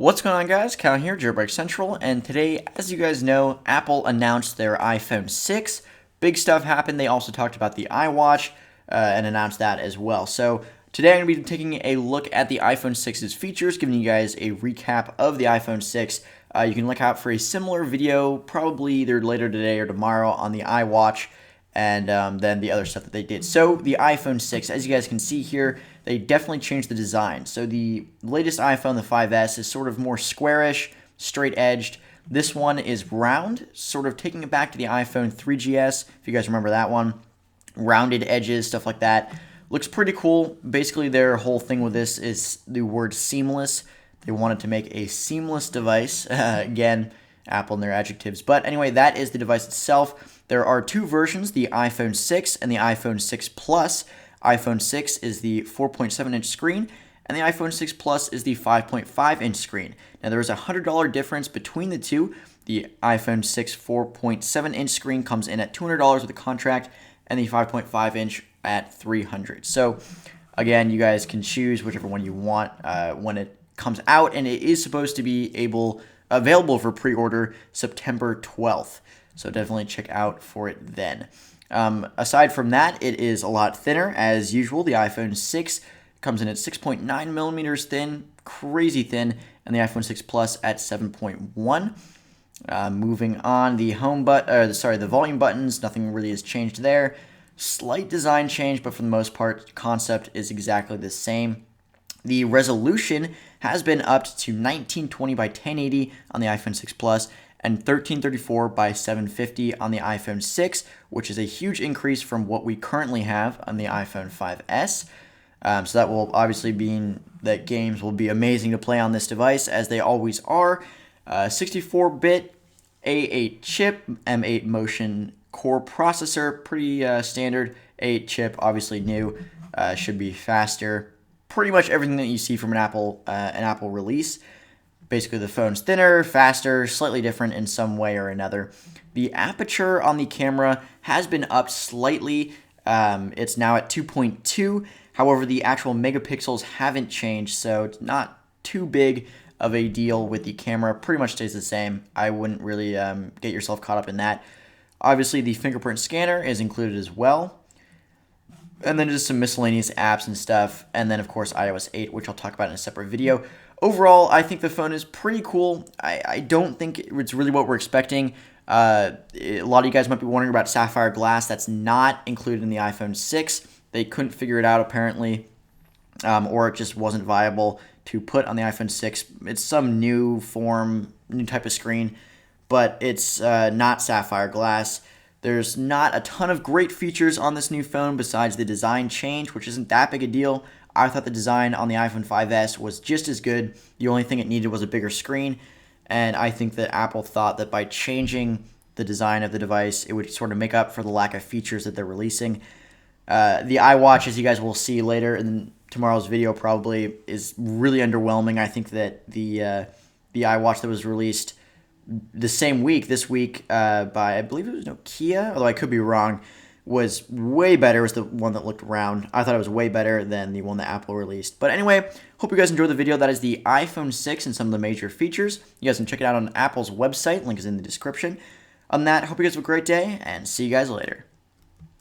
What's going on, guys? Cal here, Jailbreak Central, and today, as you guys know, Apple announced their iPhone 6. Big stuff happened. They also talked about the iWatch and announced that as well. So today I'm going to be taking a look at the iPhone 6's features, giving you guys a recap of the iPhone 6. You can look out for a similar video probably either later today or tomorrow on the iWatch and then the other stuff that they did. So the iPhone 6, as you guys can see here, they definitely changed the design. So the latest iPhone, the 5S, is sort of more squarish, straight-edged. This one is round, sort of taking it back to the iPhone 3GS, if you guys remember that one. Rounded edges, stuff like that. Looks pretty cool. Basically, their whole thing with this is the word seamless. They wanted to make a seamless device. Again, Apple and their adjectives. But anyway, that is the device itself. There are two versions, the iPhone 6 and the iPhone 6 Plus. iPhone 6 is the 4.7-inch screen, and the iPhone 6 Plus is the 5.5-inch screen. Now, there is a $100 difference between the two. The iPhone 6 4.7-inch screen comes in at $200 with a contract, and the 5.5-inch at $300. So, again, you guys can choose whichever one you want when it comes out, and it is supposed to be available for pre-order September 12th. So definitely check out for it then. Aside from that, it is a lot thinner as usual. The iPhone 6 comes in at 6.9 millimeters thin, crazy thin, and the iPhone 6 Plus at 7.1. Moving on, the the volume buttons, nothing really has changed there. Slight design change, but for the most part, concept is exactly the same. The resolution has been upped to 1920 by 1080 on the iPhone 6 Plus and 1334 by 750 on the iPhone 6, which is a huge increase from what we currently have on the iPhone 5S. So that will obviously mean that games will be amazing to play on this device, as they always are. 64-bit A8 chip, M8 Motion Core processor, pretty standard. A8 chip, obviously new, should be faster. Pretty much everything that you see from an Apple release. Basically, the phone's thinner, faster, slightly different in some way or another. The aperture on the camera has been upped slightly. It's now at 2.2. However, the actual megapixels haven't changed, so it's not too big of a deal with the camera. Pretty much stays the same. I wouldn't really get yourself caught up in that. Obviously, the fingerprint scanner is included as well. And then just some miscellaneous apps and stuff. And then, of course, iOS 8, which I'll talk about in a separate video. Overall, I think the phone is pretty cool. I don't think it's really what we're expecting. A lot of you guys might be wondering about Sapphire Glass. That's not included in the iPhone 6. They couldn't figure it out, apparently, or it just wasn't viable to put on the iPhone 6. It's some new type of screen, but it's not Sapphire Glass. There's not a ton of great features on this new phone besides the design change, which isn't that big a deal. I thought the design on the iPhone 5S was just as good. The only thing it needed was a bigger screen, and I think that Apple thought that by changing the design of the device, it would sort of make up for the lack of features that they're releasing. The iWatch, as you guys will see later in tomorrow's video probably, is really underwhelming. I think that the iWatch that was released the same week, this week, by, I believe it was Nokia, although I could be wrong, was way better. It was the one that looked round. I thought it was way better than the one that Apple released. But anyway, hope you guys enjoyed the video. That is the iPhone 6 and some of the major features. You guys can check it out on Apple's website. Link is in the description. On that, hope you guys have a great day, and see you guys later.